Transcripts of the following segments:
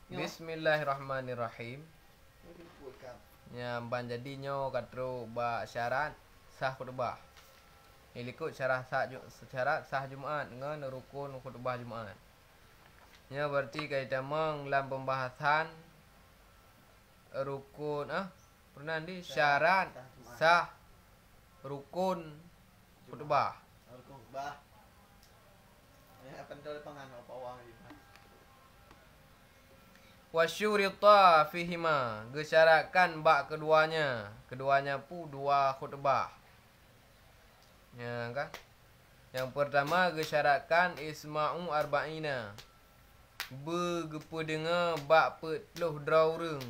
Bismillahirrahmanirrahim. Yang ban jadinya katro ba syarat sah khutbah. Ikut syarat sah Jumaat dengan rukun khutbah Jumaat. Nya berarti kita meng dalam pembahasan rukun pernah di syarat sah rukun khutbah. Rukun khutbah. Ya pentol pangan apa wang gitu. Wasyurita fihima, gesyaratkan bak keduanya pu dua khutbah. Ya kan? Yang pertama gesyaratkan isma'u arba'ina, begepa dengar bak 40 draureng.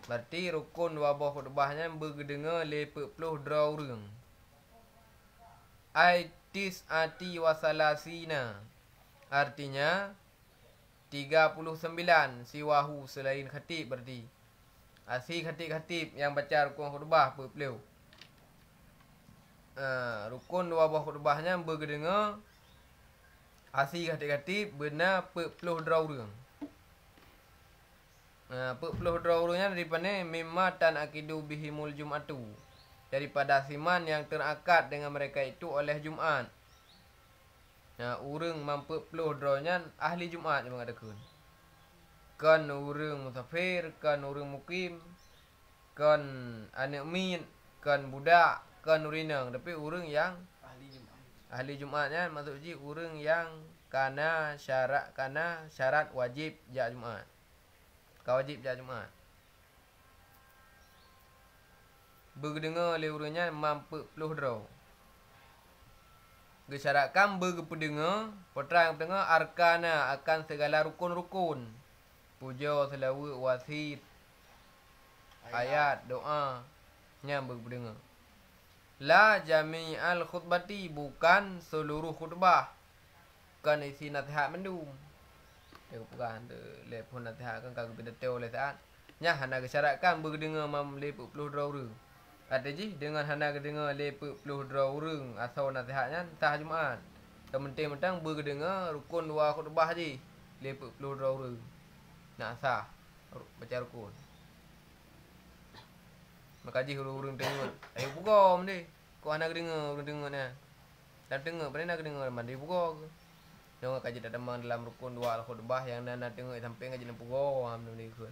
Berarti rukun dua buah khutbahnya bergedengar 40 draureng. Aitis ati wasalasina, artinya 39 siwahu selain khatib berarti. Asli khatib yang baca rukun khutbah berpeliu. Rukun dua buah khutbahnya bergedengar asli khatib benar 40 draureng. 40 draurengnya daripada mimma tan akidu bihimul jum'atu, daripada siman yang terakad dengan mereka itu oleh Jumaat. Urang mampu 40 drawnya ahli Jumaat yang mengadakan. Kan urang musafir, kan urang mukim, kan anak min, kan budak, kan urinang. Tapi urang yang ahli Jumaatnya maksud ji urang yang kana syarat wajib jak Jumaat. Wajib jak Jumaat. Berdengar oleh urangnya mampu 40 draw. Gesyaratkan berpedengar perang tengah arkana akan segala rukun-rukun, puja, selawat, wasid, ayat, doa yang berpedengar. La jami'al khutbati, bukan seluruh khutbah. Kan isi nasihat mendum. Dia bukan lepon nasihat kan kagak detail oleh saat. Nya hana gesyaratkan berdengar mam 40 draureng. Kata ji dengan hendak dengar 40 draureng asal nasihatnya sah Jumaat. Tementang berdengar rukun dua khutbah ji 40 draureng. Nak sah baca rukun. Maka ji urang dengar. Ayo buka mende. Kau hendak dengar ni. Dan dengar pada nak dengar mandi buka ke. Jangan kaji tak demang dalam rukun dua khutbah yang nak dengar sampai ngaji nak buka mende ke.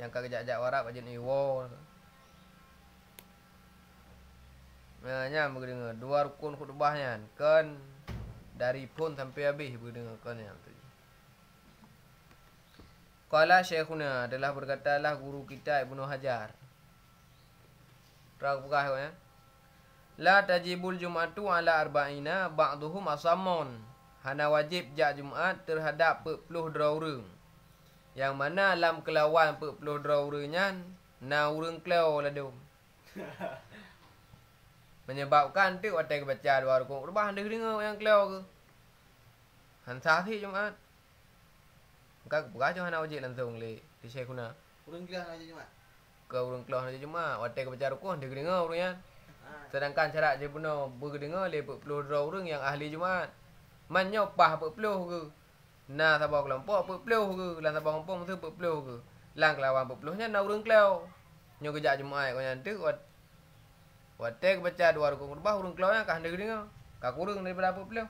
Yang kagak jak warak aja ni wo. Nya berdengar dua rukun khutbahnya kan dari pun sampai habis berdengar kan yang tu. Qala Syekhuna adalah berkatalah guru kita Ibnu Hajar. Rag buka ya. La tajibul jum'atu ala arba'ina ba'duhum asamun. Hana wajib jak Jumaat terhadap 40 draureng. Yang mana dalam kelawan 40 draurengnya na urang klau ladum. Menyebabkan tu watai baca dua rukun khutbah dengar yang klau ke. Hansah si Jumaat. Kak buka jo hana wajib langsung le di Syekhuna. Urang kelas aja Jumaat. Ke urang klau aja Jumaat watai baca rukun dengar urangnya. Sedangkan syarat dia benar berdengar 40 draureng yang ahli Jumaat. Man nyopah 40 ke. Nah sabah kelompok 40 ke, lan sabah kelompok mesti 40 ke. Lang kelawan 40 nya na urang kelau. Nyo kejak Jumaat kau nyantu watek baca dua rukun khutbah urang kelau nya kah dengar. Kah kurang daripada 40.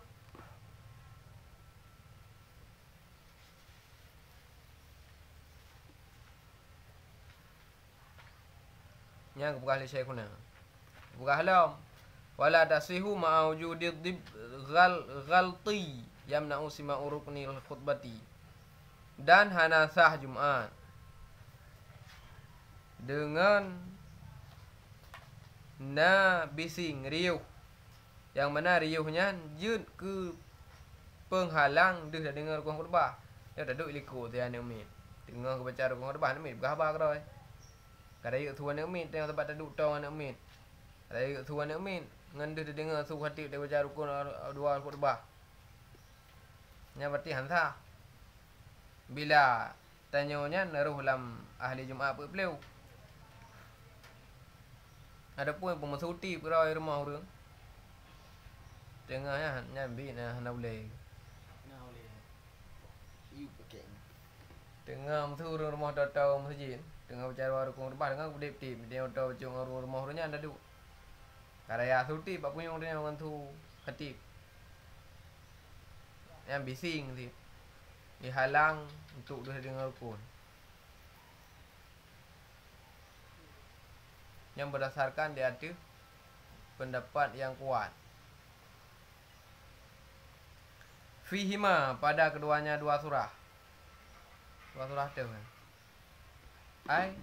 Nya buka li Syekhuna. Buka halam. Wala tasihu ma'ujudid ghalti yamna'u sima'u ruknil khutbati. Dan hana sah Jumaat dengan na bising riuh, yang mana riuhnya jut ke penghalang dia dah dengar rukun khutbah. Dia dah duduk likut dia nak umit. Dengar ke baca rukun khutbah nak umit berapa keroi. Kada yuk tuan nak umit tengok tempat duduk tong nak umit. Kada yuk tuan nak umit ngan dia dengar suruh khatib dia baca rukun dua khutbah. Nya berarti hansah. Bila tanyanya naruh dalam ahli Jumaat berpeliu. Adapun pemesuti perai rumah orang. Tengahnya nyambi nah hana boleh. Nah boleh. You pakai. Tengah mtu rumah tau masjid. Tengah bicara rukun rumah dengan gede tip. Dia tau cung rumah rumahnya anda tu. Karaya suti pak punya dia orang tu khatib. Yang bising tip. Dihalang untuk dia dengar rukun. Yang berdasarkan dia ada pendapat yang kuat. Fihima pada keduanya dua surah. Dua surah tu kan. Ai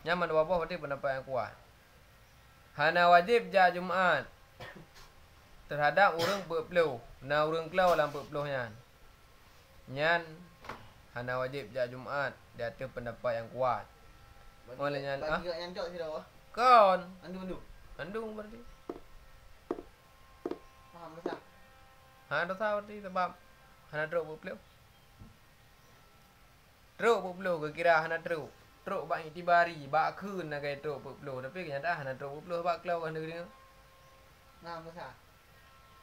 yang dua buah berarti pendapat yang kuat. Hana wajib ja Jumaat terhadap orang berpeluh. Na orang kelau dalam berpeluhnya. Nyan hana wajib ja Jumaat dia ada pendapat yang kuat. Olehnya ah. Bagi yang cok sira wah. Kon Andu. andung berarti. Faham besar. Ha dosa berarti sebab hana teruk berpeluh. Teruk berpeluh ke kira hana teruk. Teruk bak itibari, bak keun nak kaya teruk berpeluh. Tapi kenyataan hana teruk berpeluh bak kelau kan negeri ni. Nah besar.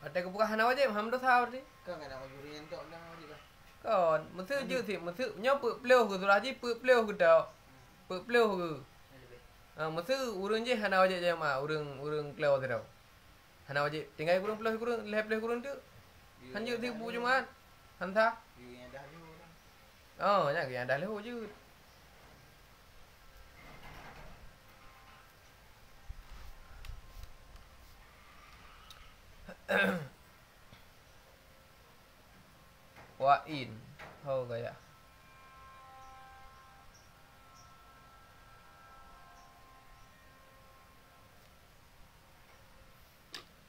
Ada kebuka hana wajib ham dosa berarti. Kau enggak nak juri yang cok dah wajib lah. Kon, mesti je sih, mesti nya berpeluh ke surah ji berpeluh ke tau. Berpeluh ke. Mesti urang je hana wajib jamaah, urang kelau tau. Hana wajib tinggal kurang peluh kurang, leh kurang tu. Hanjut ti bu Jumaat. Hanta. You yang dah lu dah. Oh, nya yang dah leho je. Wa'in. Ho gaya.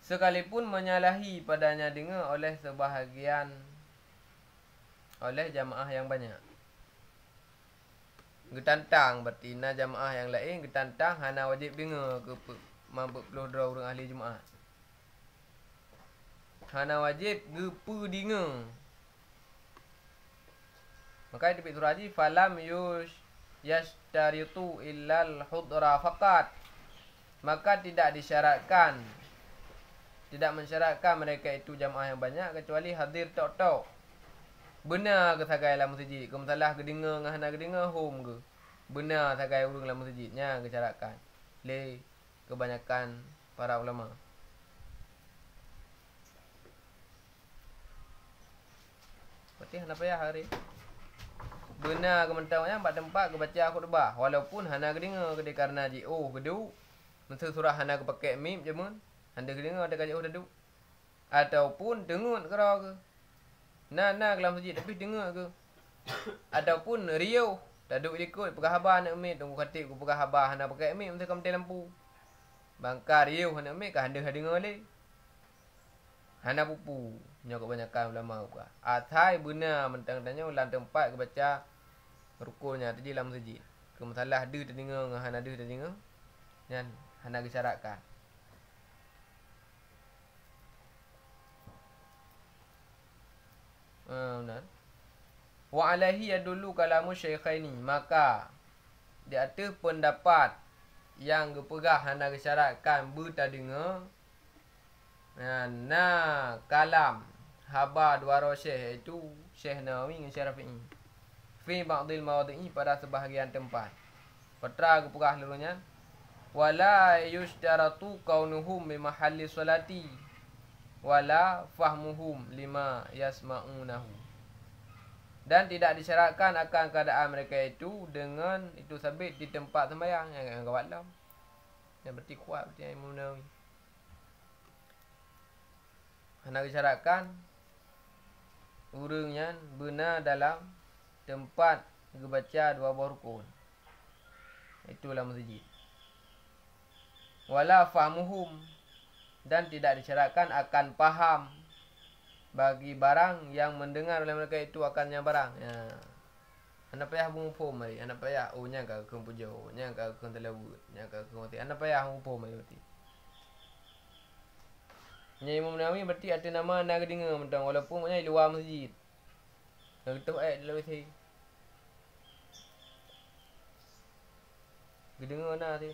Sekalipun menyalahi padanya dengar oleh sebahagian oleh jamaah yang banyak. Getantang berarti na jamaah yang lain getantang hana wajib dengar ke mampu puluh dua orang ahli Jumaat. Hana wajib gepu dengar. Maka di surah haji falam yashtaritu illal hudra faqat. Maka tidak disyaratkan, tidak mensyaratkan mereka itu jamaah yang banyak kecuali hadir tok-tok. Benar ke sagai dalam masjid? Ke masalah ke dengar ngah nak dengar home ke? Benar sagai urang dalam masjidnya kesyaratkan. Le kebanyakan para ulama. Berarti hana payah hari. Benar ke mentaunya pada tempat ke baca khutbah walaupun hana ke dengar ke karena ji oh gedu. Mesti surah hana ke pakai mim je mun. Anda dengar ada kajak duduk. Ataupun dengut kerau ke. Nah dalam masjid tapi dengar ke. Ataupun riuh. Duduk ikut pegang habar nak ambil. Tunggu khatib ku pegang habar. Hana pakai ambil mesti kau mati lampu. Bangkar riuh nak ambil kan anda dengar le. Hana pupu. Nya kebanyakan ulama buka. Athai benar mentang-tangnya dalam tempat ke baca rukunnya tadi dalam masjid. Ke masalah ada terdengar dengan hana ada terdengar. Dan hana disyaratkan. Benar. Wa alaihi yadullu kalamu syaikhaini. Maka di atas pendapat yang gepegah hana disyaratkan bertadengar. Nah, kalam habar dua syekh itu Syekh Nawawi dengan Syekh Rafi'i. Fi ba'dil mawadhi'i pada sebahagian tempat. Patra gepegah lalunya. Wala yushtaratu kaunuhum bi mahalli salati wala fahmuhum lima yasma'unahu. Dan tidak disyaratkan akan keadaan mereka itu dengan itu sabit di tempat sembahyang yang kawat lam. Yang berarti kuat berarti Imam Nawawi. Hana disyaratkan urangnya benar dalam tempat membaca dua buah rukun. Itulah masjid. Wala fahmuhum dan tidak disyaratkan akan faham bagi barang yang mendengar oleh mereka itu akannya barang. Ya. Anda payah mengupum mari. Anda payah nya ka ke pujo, nya ka ke telawut, nya ka ke mati. Anda payah mengupum mari berarti. Nya Imam Nawawi berarti ada nama anda dengar mentang walaupun nya di luar masjid. Kalau tu dalam sini. Dengar anda sih.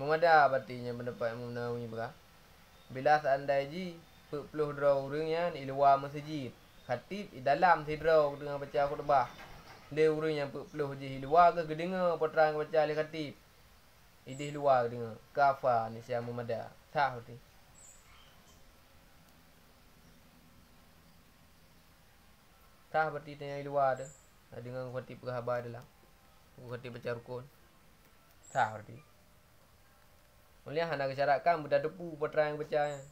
Memada berarti pendapat Imam Nawawi berah. Bila seandainya 40 draw urangnya di luar masjid. Khatib di dalam tidraw dengan baca khutbah. Dia urang yang 40 je di luar ke dengar peterang baca oleh khatib. Di luar dengar. Kafa ni siapa memada. Tak berarti. Tak berarti tanya di luar tu. Dengan khatib berkhabar dalam. Khatib baca rukun. Tak berarti. Mulia hendak syaratkan budak depu peterang bacanya.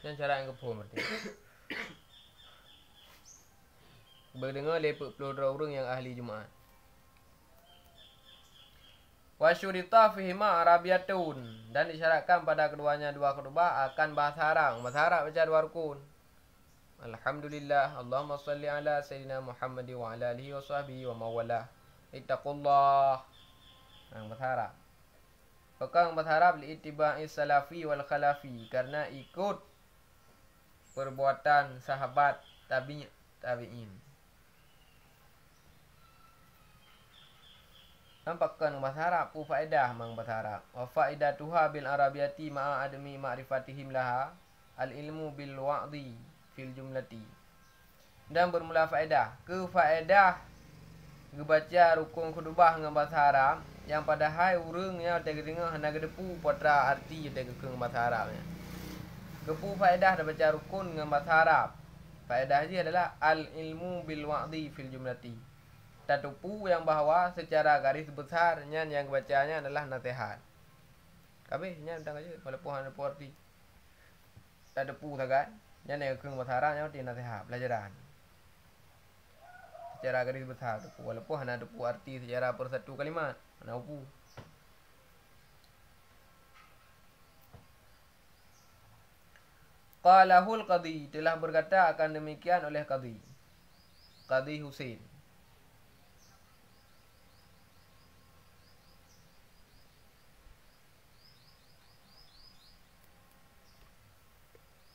Yang syarat yang kepul berarti. Berdengar lepuk 40 orang yang ahli Jumaat. Wa syurita fihima arabiyatun, dan disyaratkan pada keduanya dua khutbah akan bahasa Arab. Bahasa Arab baca dua rukun. Alhamdulillah, Allahumma salli ala sayyidina Muhammad wa ala alihi wa sahbihi wa mawalah. Ittaqullah. Bahasa Arab. Pegang bahasa Arab li'itiba'i salafi wal khalafi, karena ikut perbuatan sahabat tabi'in. Nampakkan bahasa Arab pu faedah mang bahasa Arab. Wa faedatuha bil arabiyati ma'a adami ma'rifatihim laha al ilmu bil wa'di fil jumlati. Dan bermula faedah ke faedah ngebaca rukun khutbah dengan bahasa Arab yang padahal urangnya tega dengar hana gedepu potra arti tega ke bahasa Arabnya. Kepu faedah dah baca rukun dengan bahasa Arab. Faedah dia adalah al ilmu bil wa'di fil jumlati. Tatupu yang bahawa secara garis besarnya yang bacanya adalah nasihat. Kabehnya tentang aja walaupun hana arti. Tatupu sangat. Yang nak ke bahasa Arabnya dia nasihat, pelajaran. Secara garis besar tupu walaupun hana tupu arti secara persatu kalimat. Hana upu. Qalahul qadhi, telah berkata akan demikian oleh qadhi. Qadhi Husain.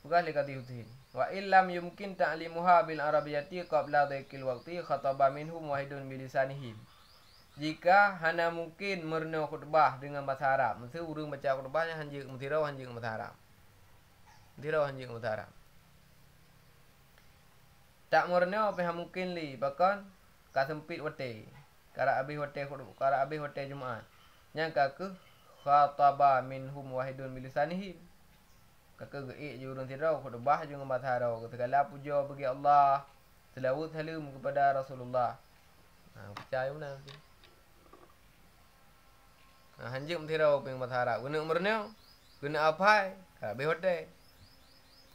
Bukan li qadhi Husain. Wa illam yumkin ta'limuha bil arabiyyati qabla dhaikil waqti khataba minhum wahidun bilisanihim. Jika hana mungkin merna khutbah dengan bahasa Arab, mesti urang baca khutbahnya hanya mutirau hanya bahasa Arab. Mutirau hanya bahasa Arab. Tak merna apa mungkin li bahkan ka sempit wate. Kara habis wate khutbah, kara habis wate Jumaat. Yang ka khataba minhum wahidun bilisanihim. Kakak geik je urang tirau khutbah je dengan bahasa Arab. Segala puja bagi Allah, selawat salam kepada Rasulullah. Percaya benar tu. Hanjim tirau dengan bahasa Arab. Guna umurnya, guna apa? Habis hotel.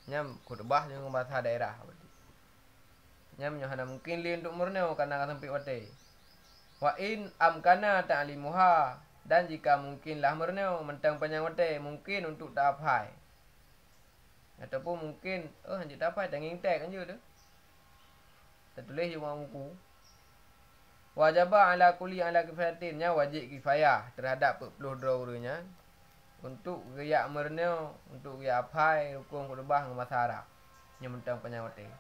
Nyam khutbah je dengan bahasa daerah. Nyam hana mungkin li untuk umurnya karena akan sempit hotel. Wa in amkana ta'limuha, dan jika mungkinlah umurnya mentang panjang hotel mungkin untuk tak apa. Ataupun mungkin hanya dapat tanging tag kan je tu. Tertulis je dalam buku. Wajaba ala kulli ala kifayatinnya wajib kifayah terhadap 40 draurnya untuk riak merna, untuk riak apai rukun khutbah dengan bahasa Arab yang mentang panjang hotel.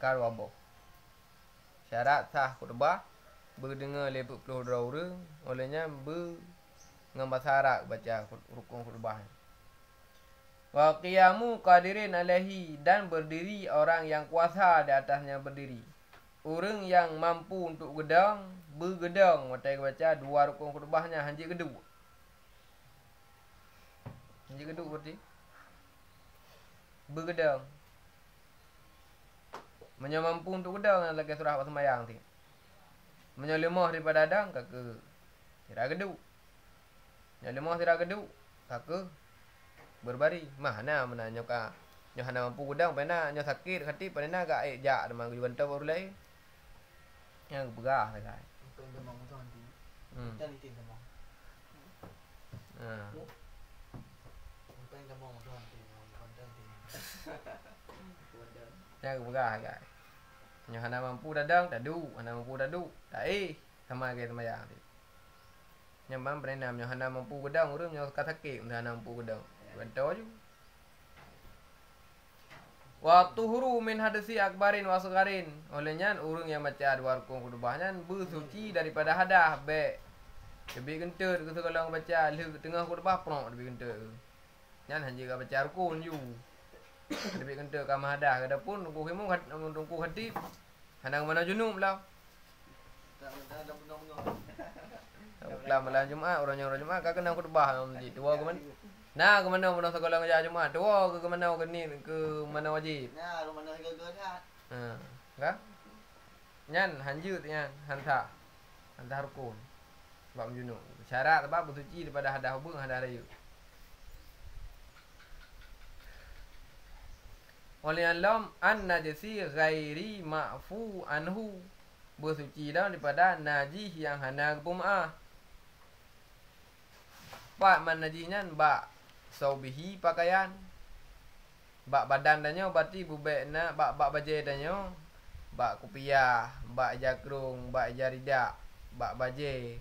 Karwabo. Syarat sah khutbah berdengar lebih 40 draur olehnya dengan bahasa Arab baca rukun khutbah. Wa qiyamu qadirin alaihi, dan berdiri orang yang kuasa di atasnya berdiri. Orang yang mampu untuk gedang bergedang matai baca dua rukun khutbahnya hanya geduk. Hanya geduk berarti bergedang. Menyamampu untuk gedang lagi surah sembahyang tu. Menyolemah daripada adang kaka tidak geduk. Menyolemah tidak geduk kaka berbari. Mana menanya ka nyo hana mampu gedang pena nyo sakit hati pena ka jak demang bantau baru lain. Yang begah lah. Untuk demam tu nanti. Dan itu demam. Untuk demam tu nanti. Yang begah guys. Yang hana mampu dadang, dadu. Hana mampu dadu, tak sama kayak semayang. Nyambang berenam nya hana mampu gedang urang nya katakik hana mampu gedang. Betul ju. Wa tuhuru min hadasi akbarin wa sagarin. Olehnya urang yang baca dua rukun kudubahnya bersuci daripada hadah be. Lebih gentut ke sekolah baca tengah kudubah prok lebih gentut. Nyan hanya baca rukun ju. Lebih gentut ka hadah adapun ku himu ku khatib. Hanang mana junub lah. Tak ada benar-benar. Kalau malam Jumaat orang Jumaat kau kena kudubah masjid. Dua ke mana? Nah, ke mana sekolah ngajar Jumaat? Dua ke mana ke mana wajib? Nah, rumah nak gegar Ha. Kan? Nyan hanjut nyan hanta. Hanta rukun. Sebab menjunuk. Syarat apa bersuci daripada hadah hubung hadah rayu. Oleh alam an najisi ghairi ma'fu anhu. Bersuci daripada najis yang hana kepum'ah. Pak man najisnya bak saubihi pakaian. Bak badan danyo berarti bubekna bak baju danyo. Bak kupiah, bak jakrung, bak jaridak, bak baju.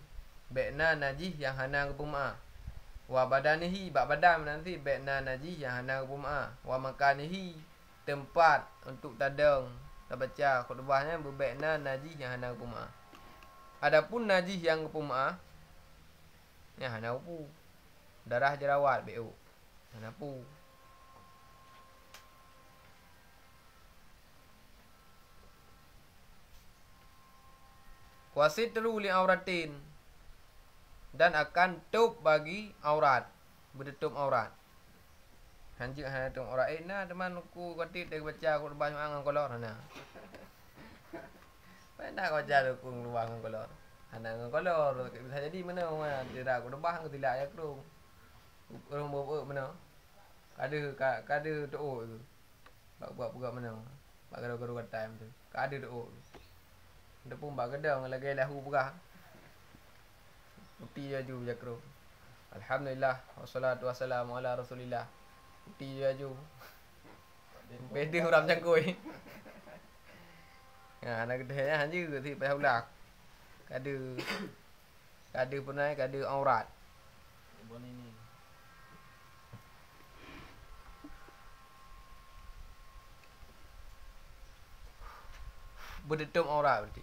Bekna najis yang hana kepum'ah. Wa badanihi bak badan nanti bekna najis yang hana kepum'ah. Wa makanihi tempat untuk tadang. Kita baca khutbahnya berbekna najis yang hana kepum'ah. Adapun najis yang kepum'ah yang hana upu. Darah jerawat BO. Hanapu. Wasitru li auratin. Dan akan tutup bagi aurat. Bertutup aurat. Hanjik hana tutup aurat. Nah teman aku khatib dia baca aku lebah ngang kolor hana. Pada kau baca aku lebah ngang kolor. Hana ngang kolor. Bisa jadi mana tidak aku lebah ngang tidak ya kerung. Orang bawa mana? Kada doa tu. Buat mana? Bak garu-garu time tu. Kada doa. Ndak pun bak gedang lagi lahu pegah. Utiaju jakro. Alhamdulillah wassalatu wassalamu ala Rasulillah. Utiaju. Beda orang cangkoi. Ya anak gedenya hanya ti pai hulak. Kada punai kada aurat. Bon ini. Bertutup aurat berarti.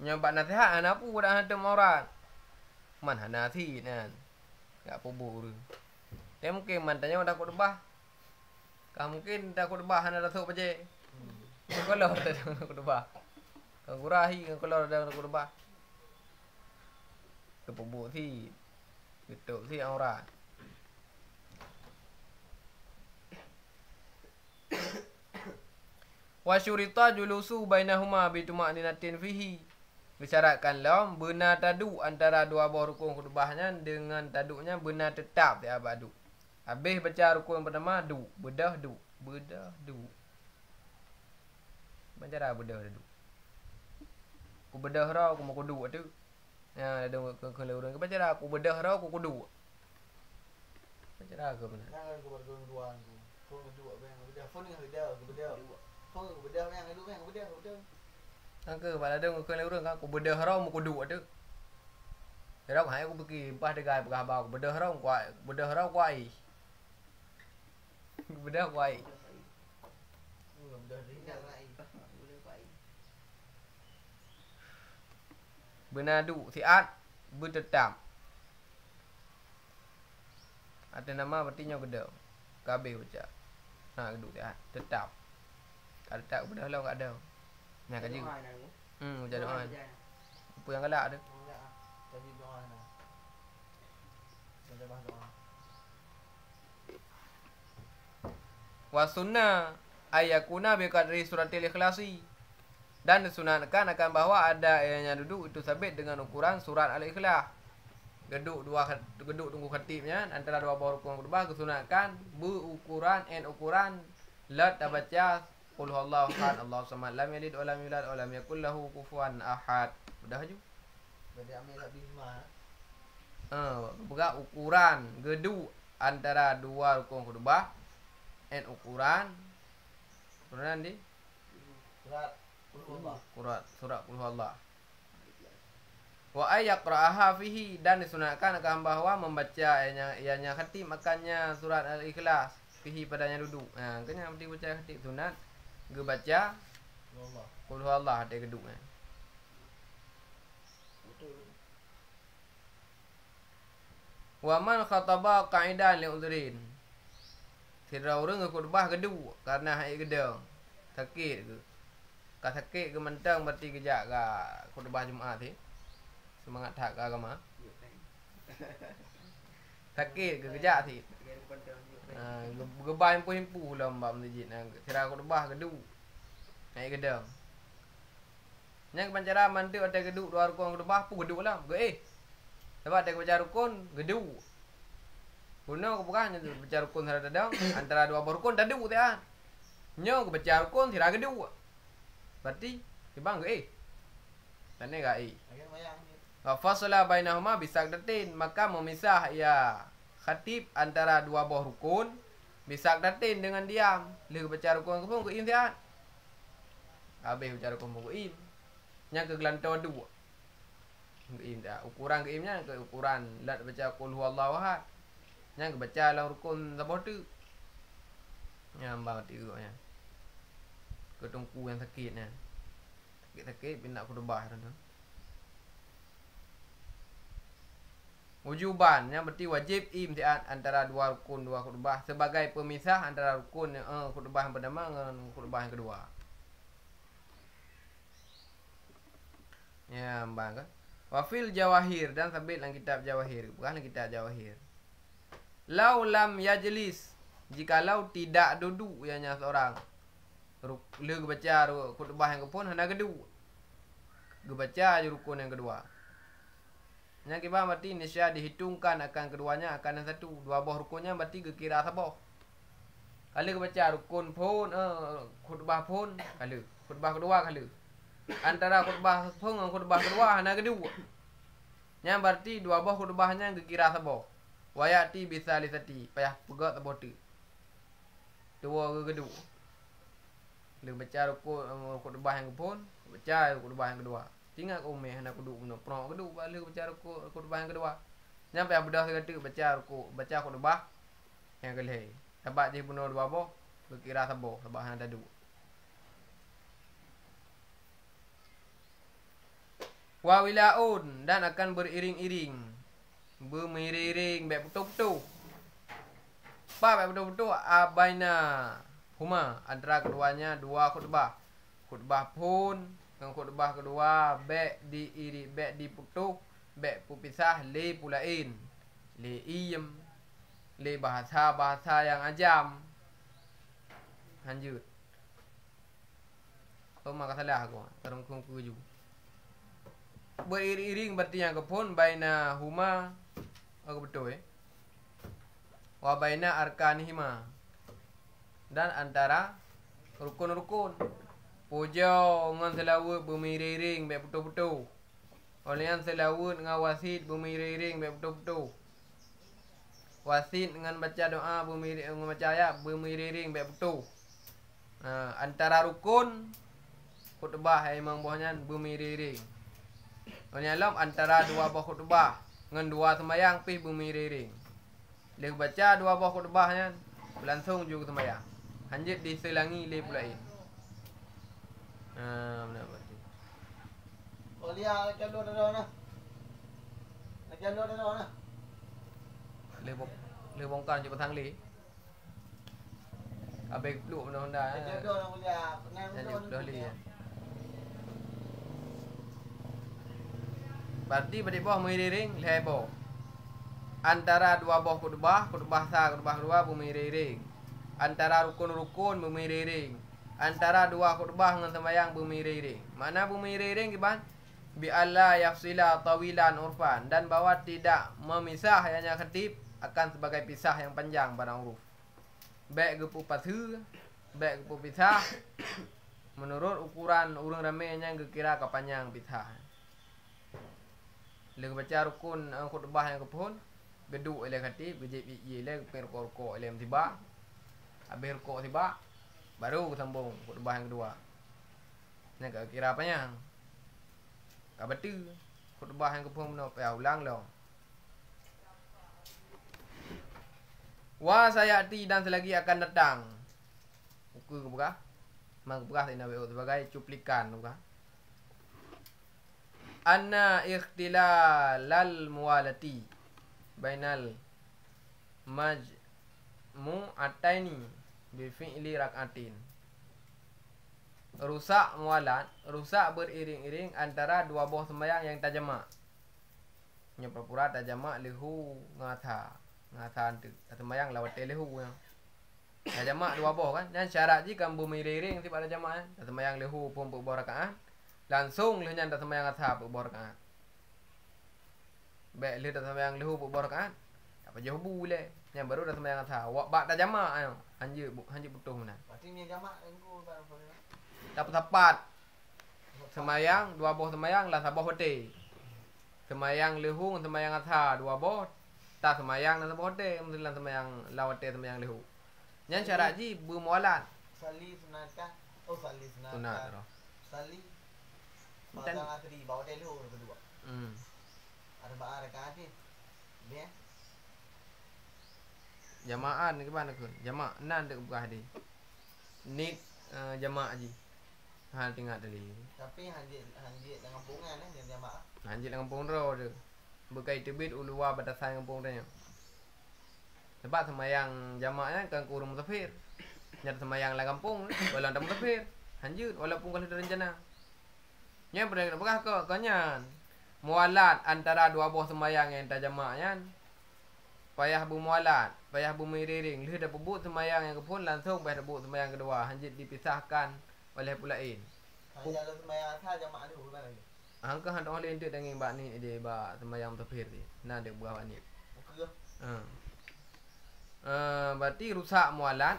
Nyampak nasihat anak pu dah hantam aurat. Man hana thi nan. Gak pobur. Dia mungkin mantanya dah kudubah. Kau mungkin dah kudubah hana rasuk baje. Kalau dah kudubah. Kau gurahi kalau dah kudubah. Kepobur thi. Tutup thi aurat. Wa syurita julusu bainahuma bi tuma'ninatin fihi. Disyaratkanlah benar taduk antara dua buah rukun khutbahnya dengan taduknya benar tetap di abadu. Habis baca rukun pertama du, bedah du. Macam mana bedah du? Ku bedah ra aku mau kudu tu. Ya ada kalau orang baca ra aku bedah ra aku kudu. Macam mana ke benar? Jangan aku berdua aku. Kau berdua bang, berdua. Phone dengan berdua. Phone berdua bang, lu bang, berdua. Angka pada ada kalau orang aku bedah ra mau kudu tu. Ra hai aku pergi pas degai pegah bau bedah ra kuai, bedah ra kuai. Bedah kuai. Berdua ringan lai. Boleh kuai. Benadu siat bertetap. Ada nama berarti gedau. Kabeh baca. Nah geduk siat tetap. Kalau tak bedah lah kat ada. Nah kaji. Baca doa. Apa yang galak tu? Kaji doa nah. Baca doa. Wa sunnah ayakuna bi qadri suratil ikhlasi. Dan disunatkan akan bahawa ada yang duduk itu sabit dengan ukuran surat al-ikhlas. Geduk tunggu khatibnya antara dua buah rukun berbah kesunatkan berukuran ukuran lat baca qul huwallahu ahad Allahu samad lam yalid wa lam yulad wa lam yakul lahu kufuwan ahad. Sudah ju. Berarti ambil tak bima. Buka ukuran geduk antara dua rukun berbah ukuran di Surat qul huwallah. surat qul huwallah. Wa ayaqra'aha fihi, dan disunatkan akan bahwa membaca ianya khatib makannya surat Al-Ikhlas fihi padanya duduk. Kena mesti baca khatib sunat ge baca Allah. qul huwallah ada geduk. Betul. Wa man khataba qa'idan li udhrin. Sira urang ke khutbah geduk karena hai gedang. Sakit ke. Ka sakit ke mentang berarti kejak ka khutbah Jumaat ni. Semangat tak ka agama. Sakit ke kejak si. Gebai himpu lah mbak masjid. Sira khutbah geduk. Hai gedang. Yang pancara mantu ada geduk dua rukun khutbah pu geduk lah. Sebab ada baca rukun geduk. Guna ko bukan baca rukun sara dadang antara dua rukun daduk dia. Nyo ko baca rukun sira geduk. Berarti ibang tane ga Agen mayang ni. wa fasala bainahuma bisaqdatin, maka memisah ya khatib antara dua buah rukun bisaqdatin dengan diam. Le baca rukun ko im dia. Habis baca rukun ko im. Nya ke gelanto dua. Im dah ukuran ke imnya ke ukuran lat baca qul huwallahu ahad. Nya ke baca dalam rukun sabah tu. Nya ambang tiganya. Ketungku yang sakitnya. Sakit pindah khutbah tu. Wujuban yang berarti wajib imtihan antara dua rukun dua khutbah sebagai pemisah antara rukun khutbah yang pertama dengan khutbah yang kedua. Ya, ambang kan. Wafil Jawahir, dan sabit dalam kitab Jawahir, bukan kitab Jawahir. Lau lam yajlis, jikalau tidak duduk ianya seorang. Le baca khutbah yang kepun hendak geduk. Baca je rukun yang kedua. Yang kibah berarti nisya dihitungkan akan keduanya akan yang satu. Dua buah rukunnya berarti kira sabah. Kalau baca rukun pun khutbah pun kalau khutbah kedua kalau. Antara khutbah pun dengan khutbah kedua hendak geduk. Yang berarti dua buah khutbahnya kira sabah. Wayati bisa lisati payah pegat sabah tu. Dua geduk. Le baca rukun khutbah yang pun baca khutbah yang kedua. Tinggal umeh hendak duduk guna pernah geduk balik baca rukun khutbah yang kedua. Nyampe bedah sekali baca rukun baca khutbah yang kelih. Sebab dia bunuh dua boh berkira sabah sebab hang ada dua. Wa wilaun, dan akan beriring-iring. Beriring baik betul-betul. Apa baik betul-betul abaina huma antara keduanya dua khutbah. Khutbah pun dengan khutbah kedua baik diiri baik diputuh baik pupisah le pulain le iem le bahasa yang ajam. Lanjut. Maka salah aku terung kuju. Beriring berarti yang kepun baina huma aku betul wa baina arkanihima, dan antara rukun-rukun. Pujau dengan selawat bermiriring baik betul-betul. Oleh yang selawat dengan wasid bermiriring baik betul-betul. Wasid dengan baca doa bermiriring dengan baca ayat bermiriring baik betul. Antara rukun khutbah memang buahnya bermiriring. Oleh alam antara dua buah khutbah dengan dua sembahyang pih bermiriring. Dia baca dua buah khutbahnya langsung juga sembahyang. Hanjit diselangi le pulain. Benar berarti. Oh lihat jalur dah nah. Jalur dah nah. Le bongkar je petang le. Habis peluk benda-benda. Jalur dah lihat. Jangan dah le. Berarti pada bawah meriring lebo. Antara dua buah khutbah sah, khutbah kedua bermiriring. Antara rukun-rukun bermiriring. Antara dua khutbah dengan sembahyang bermiriring. Mana bermiriring kiban? Bi alla yafsila tawilan urfan, dan bahwa tidak memisah hanya khatib akan sebagai pisah yang panjang pada huruf. Baik gepu pasu, baik gepu pisah menurut ukuran urang ramai yang kira kepanjang pisah. Le baca rukun khutbah yang kepun geduk oleh khatib gejip ye le perkor-kor oleh tiba. Habis rukuk tiba baru sambung khutbah yang kedua. Nak kira apanya? Ka betul. khutbah yang kepung no payah ulang lo. Wa sayati dan selagi akan datang. Buku ke buka? Mang buka ini sebagai cuplikan buka. Anna ikhtilalal muwalati bainal majmu'ataini bi fi'li rak'atin. Rusak mualat, rusak beriring-iring antara dua buah sembahyang yang tak jamak. Nya pura-pura tak jamak lehu ngatha antu sembahyang lawat lehu yang. Tak jamak dua buah kan. Dan syarat ji kan beriring ti pada jamak kan. Sembahyang lehu pun buah rakaat. Langsung lehnya tak sembahyang ngatha buah rakaat. Baik leh tak sembahyang lehu buah rakaat. Apa jauh boleh. Yang baru dah sembahyang ngatha. Wak bak tak jamak ayo. Hanje butuh mana. Berarti ni jamak engko barang. Tepat sembayang dua boh sembayang lah sabah hote. Sembayang lehung sembayang atha dua boh. Tak sembayang dan sabah hote mesti lah sembayang lawate sembayang lehu. Nyan syarat ji bermualat. Sali sunatkah? Oh sali sunat. Sunat roh. Sali. Padang atri bawa lehu kedua. Arba'ah rakaat ni. Dia. Jamaah ni ke mana kun? Jamaah nan dek buka hadi. Nit jamaah ji. Hal tinggal tadi. Tapi hanjit dengan pungan ni jamaah. Hanjit dengan pungro tu. Bekai tebit ulua batasan dengan pungro. Sebab semayang jamaahnya kan kurang musafir. Nyata semayang lah kampung walau tak musafir. Hanjit walaupun kalau ada rencana. Yang pernah bekah ke kanyan. Mualat antara dua buah semayang yang tak jamaahnya. Payah bermualat, payah bermiriring. Leh dah pebut semayang yang kepun langsung payah pebut semayang kedua. Hanjit dipisahkan oleh pulain. Hanya ada sembahyang asal jamaah ni bukan lagi. Angka hendak oleh untuk dengan bak ni dia bak sembahyang tafsir ni. Nah dia buah ni. Okey. Berarti rusak mualat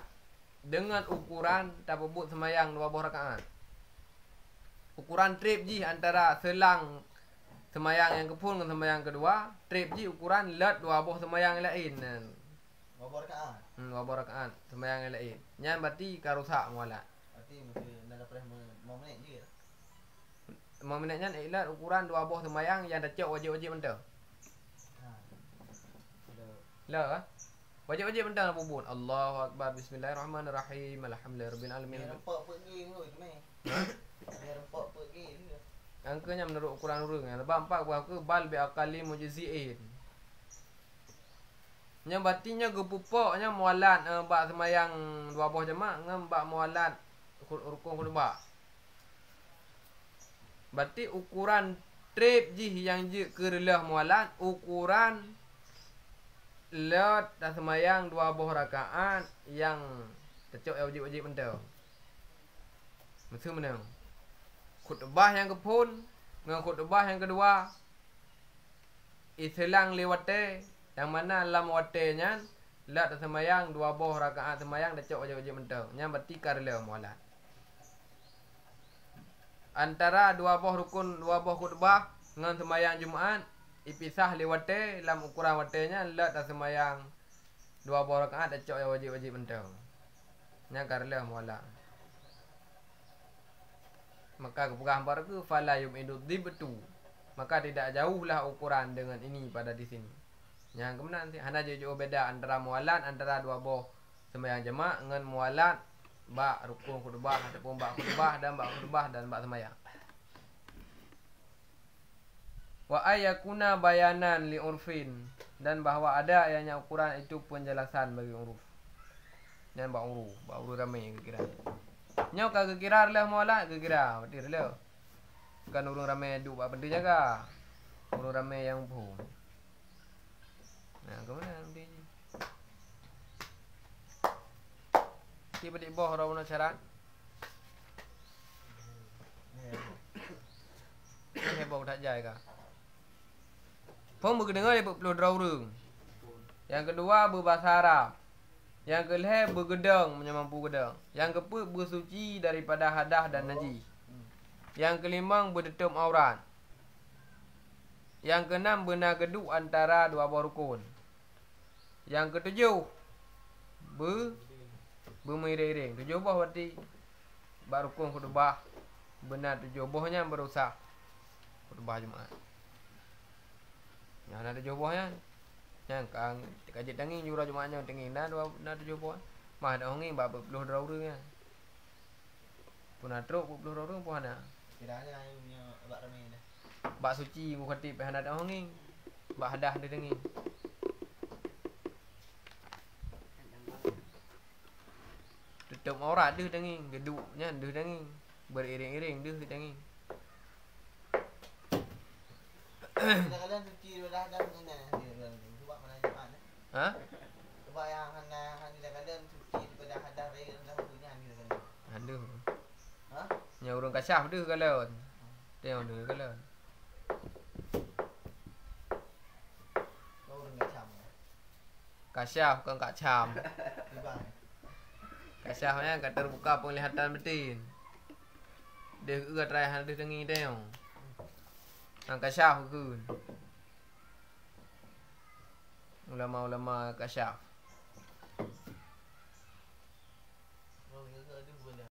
dengan ukuran tak pebut sembahyang dua buah rakaat. Ukuran trip ji antara selang sembahyang yang kepun dengan sembahyang kedua, trip ji ukuran lat dua buah sembahyang lain. Dua buah rakaat. Dua buah rakaat sembahyang lain. Nyan berarti ka rusak mualat. Berarti mesti nak dapat 5 minit je. 5 minitnya ilat ukuran dua buah sembahyang yang dah cok wajib-wajib mentah. Lah. Wajib-wajib mentah nak pupun. Allahu akbar, bismillahirrahmanirrahim, alhamdulillahirabbil alamin. Ni rempak pergi dulu tu meh. Ni rempak pergi dulu. Angkanya menurut ukuran urang. Sebab 4 buah ke bal bi aqali mujziin. Nya batinya gepupoknya mualat bak sembahyang dua buah jemaah ngam bak mualat rukun khutbah. Berarti ukuran trip ji yang je kerelah mualat ukuran lot dah sembahyang dua buah rakaat yang tercok wajib-wajib mentah. Mesti mana? Khutbah yang kepun dengan khutbah yang kedua iselang lewate yang mana lam watenya lot dah sembahyang dua buah rakaat sembahyang tercok wajib-wajib mentah. Yang berarti kerelah mualat. Antara dua buah rukun, dua buah khutbah dengan sembahyang Jumaat ipisah lewate dalam ukuran watenya lot dah sembahyang dua buah rakaat dah cok wajib-wajib mentah. Nya karela mualat. Maka kepegang bar ke fala yumidu dibtu. Maka tidak jauhlah ukuran dengan ini pada di sini. Yang kemudian hanya jauh beda antara mualat antara dua buah sembahyang jemaah dengan mualat bak rukun khutbah ataupun bak khutbah dan bak khutbah dan bak sembahyang. Wa ayakuna bayanan li urfin, dan bahawa ada yang ukuran itu penjelasan bagi uruf. Dan bak uruf ramai kira. Nyau ka kira lah mualat kira berarti lah. Kan urung ramai duk bak benda jaga. Urung ramai yang pun. Nah, ke mana nanti? Kita balik bawah orang nak syarat. Ni hebau tak jai kah? Pun berdengar dia perlu draurung. Yang kedua berbahasa Arab. Yang kelih bergedang menyampu gedang. Yang keempat bersuci daripada hadah dan najis. Yang kelima berdetum aurat. Yang keenam benar geduk antara dua buah rukun. Yang ketujuh bermiring. 7 buah berarti rukun khutbah. Benar 7 buahnya berusak khutbah Jumaat. Yang ada jobohnya. Yang kang kajet dangin jura Jumatnya dangin dah dua ada joboh. Mah ada hongin ba 40 orang. Pun atrok 40 orang pun ada. Kiranya ayo punya abak ramai dah. Bak suci bu khatib pe ada hongin. Bak hadah dia dangin. Tutup aurat dia dangin, geduknya dia dangin. Beriring-iring dia dangin. Kadang-kadang cuci dah ni dia sebab mana Jumat ni. Ha? Sebab yang kadang-kadang cuci daripada hadah raya dah punya ni kadang. Ada. Ha? Nya urang kasyaf dia kalau. Tengok dia kalau. Kau orang macam. Kasyaf bukan kak cam. Tiba. Kasyafnya kat terbuka penglihatan betin. Dia ke try hal dia tengi tengok. Ang kasyaf ke. Ulama-ulama kasyaf.